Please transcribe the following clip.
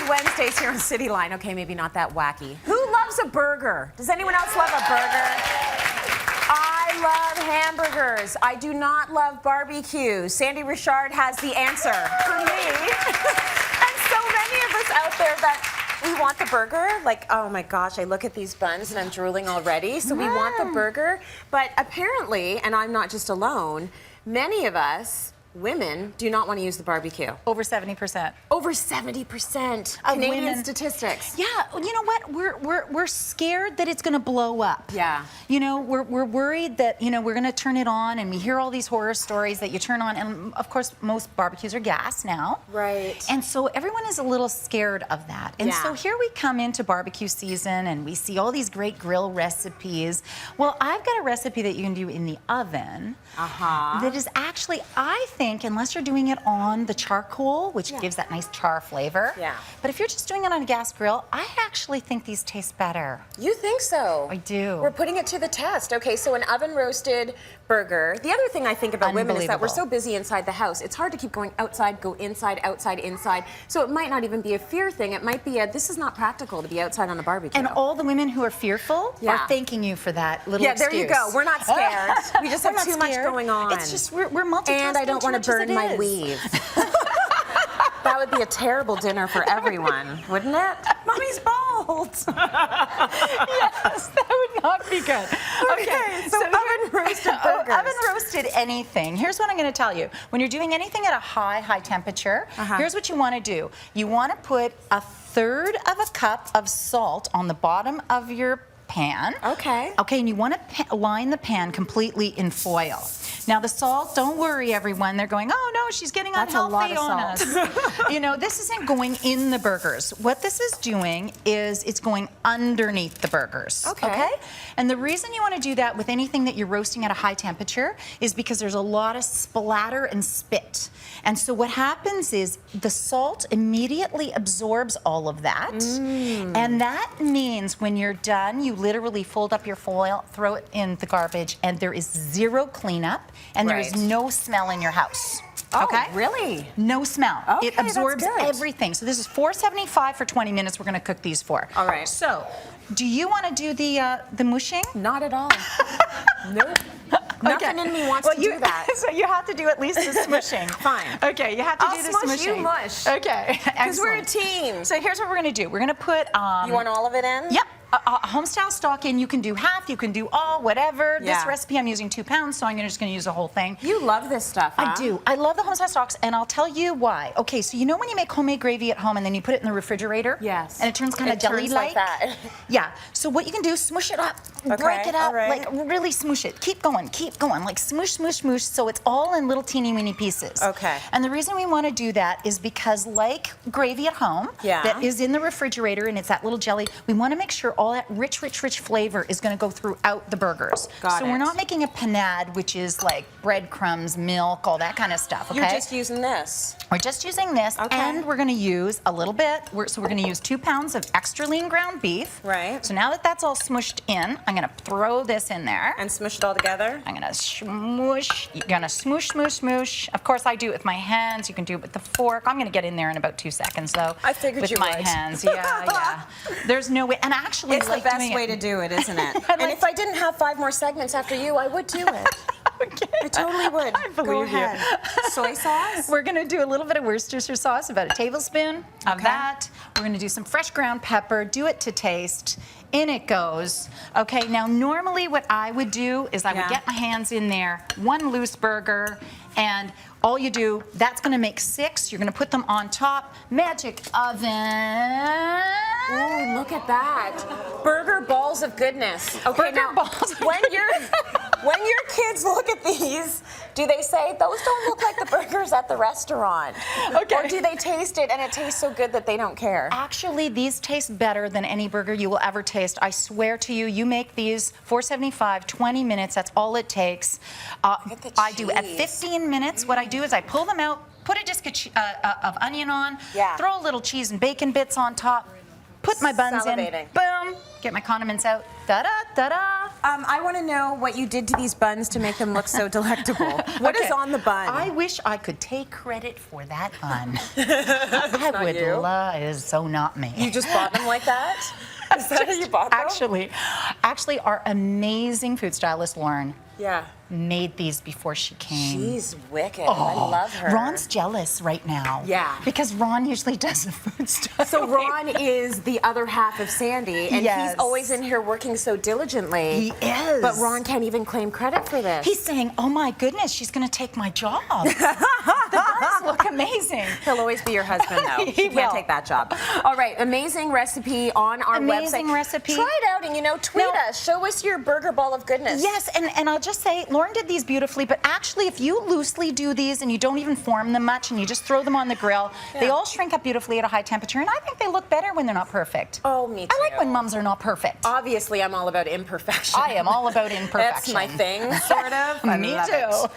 Wacky Wednesdays here on Cityline. Okay, maybe not that wacky. Who loves a burger? Does anyone else love a burger? I love hamburgers. I do not love barbecue. Sandi Richard has the answer for me. And so many of us out there that we want the burger. Like, oh my gosh, I look at these buns and I'm drooling already. So we want the burger. But apparently, and I'm not just alone, many of us women do not want to use the barbecue. Over 70%. Over 70% of Canadian women. Statistics. Yeah, you know what? We're scared that it's going to blow up. Yeah. You know, we're worried that, you know, we're going to turn it on and we hear all these horror stories that you turn on, and of course most barbecues are gas now. Right. And so everyone is a little scared of that. And so here we come into barbecue season and we see all these great grill recipes. Well, I've got a recipe that you can do in the oven that is actually, I think, unless you're doing it on the charcoal, which gives that nice char flavor. Yeah. But if you're just doing it on a gas grill, I actually think these taste better. You think so? I do. We're putting it to the test. Okay, so an oven roasted burger. The other thing I think about women is that we're so busy inside the house, it's hard to keep going outside, go inside, outside, inside. So it might not even be a fear thing. It might be a, this is not practical to be outside on a barbecue. And all the women who are fearful are thanking you for that little excuse. There you go. We're not scared. We just have too much going on. It's just, we're multitasking. And I don't want to burn my weave. That would be a terrible dinner for everyone, wouldn't it? Mommy's bald. Yes, that would not be good. Okay, so oven roasted burgers. Oven roasted anything. Here's what I'm going to tell you. When you're doing anything at a high temperature, here's what you want to do. You want to put 1/3 of a cup of salt on the bottom of your pan. Okay. Okay, and you want to line the pan completely in foil. Now the salt, don't worry everyone, they're going, oh no, she's getting unhealthy on us. You know, this isn't going in the burgers. What this is doing is it's going underneath the burgers. Okay? And the reason you want to do that with anything that you're roasting at a high temperature is because there's a lot of splatter and spit. And so what happens is the salt immediately absorbs all of that. And that means when you're done, you literally fold up your foil, throw it in the garbage, and there is zero cleanup, and there is no smell in your house. Okay? Oh, really? No smell. Okay, it absorbs that's good. everything. So this is $4.75 for 20 minutes. We're going to cook these for. All right. So, do you want to do the mushing? Not at all. Nope. Nothing in me wants to do that. So you have to do at least the smushing. Fine. Okay, you have to do the smush, smushing. you mush. Okay, because we're a team. So here's what we're going to do. We're going to put... you want all of it in? Yep. A home-style stock in. You can do half, you can do all, whatever. Yeah. This recipe I'm using 2 pounds, so I'm just going to use the whole thing. You love this stuff, huh? I do. I love the home-style stocks, and I'll tell you why. Okay, so you know when you make homemade gravy at home and then you put it in the refrigerator? Yes. And it turns kind of jelly-like? Like that. Yeah. So what you can do is smush it up, break it up, like really smoosh it. Keep going, like smoosh, smoosh, smoosh, so it's all in little teeny weeny pieces. Okay. And the reason we want to do that is because like gravy at home that is in the refrigerator and it's that little jelly, we want to make sure all that rich flavor is going to go throughout the burgers. Got it. We're not making a panade, which is like breadcrumbs, milk, all that kind of stuff, okay? You're just using this. We're just using this, and we're going to use a little bit. So we're going to use 2 pounds of extra lean ground beef. Right. So now that that's all smushed in, I'm going to throw this in there. And smush it all together? I'm going to smoosh. You're going to smoosh, smoosh, smoosh. Of course, I do it with my hands. You can do it with the fork. I'm going to get in there in about 2 seconds, though. I figured with you my would. hands. Yeah. There's no way. And actually, it's the best way to do it, isn't it? And if I didn't have 5 more segments after you, I would do it. Okay. I totally would. I believe Go ahead. you. Soy sauce? We're going to do a little bit of Worcestershire sauce, about a tablespoon of that. We're going to do some fresh ground pepper, do it to taste. In it goes. Okay, now normally what I would do is I would get my hands in there, 1 loose burger, and all you do, that's going to make 6. You're going to put them on top. Magic oven. Ooh, look at that. Burger balls of goodness. Okay, Burger balls of when your kids look at these, do they say, those don't look like the burgers at the restaurant? Okay. Or do they taste it and it tastes so good that they don't care? Actually, these taste better than any burger you will ever taste. I swear to you, you make these $4.75, 20 minutes, that's all it takes. I do at 15 minutes, what I do is I pull them out, put a disc of onion on, throw a little cheese and bacon bits on top, put my buns in, boom, get my condiments out, da-da, da-da. I want to know what you did to these buns to make them look so delectable. What is on the bun? I wish I could take credit for that bun. I would love. It is so not me. You just bought them like that? Is that how you bought them? Actually, our amazing food stylist Lauren. Yeah. Made these before she came. She's wicked. I love her. Ron's jealous right now. Yeah. Because Ron usually does the food styling. So Ron is the other half of Sandy, and he's always in here working so diligently. He is. But Ron can't even claim credit for this. He's saying, oh my goodness, she's going to take my job. The buns look amazing. He'll always be your husband, though. He can't take that job. All right, amazing recipe on our website. Amazing recipe. Try it out and, tweet us. Show us your burger ball of goodness. Yes, and I'll just say, Lauren did these beautifully, but actually, if you loosely do these and you don't even form them much and you just throw them on the grill, they all shrink up beautifully at a high temperature, and I think they look better when they're not perfect. Oh, me too. I like when mums are not perfect. Obviously, I'm all about imperfection. I am all about imperfection. That's my thing, sort of. Me too.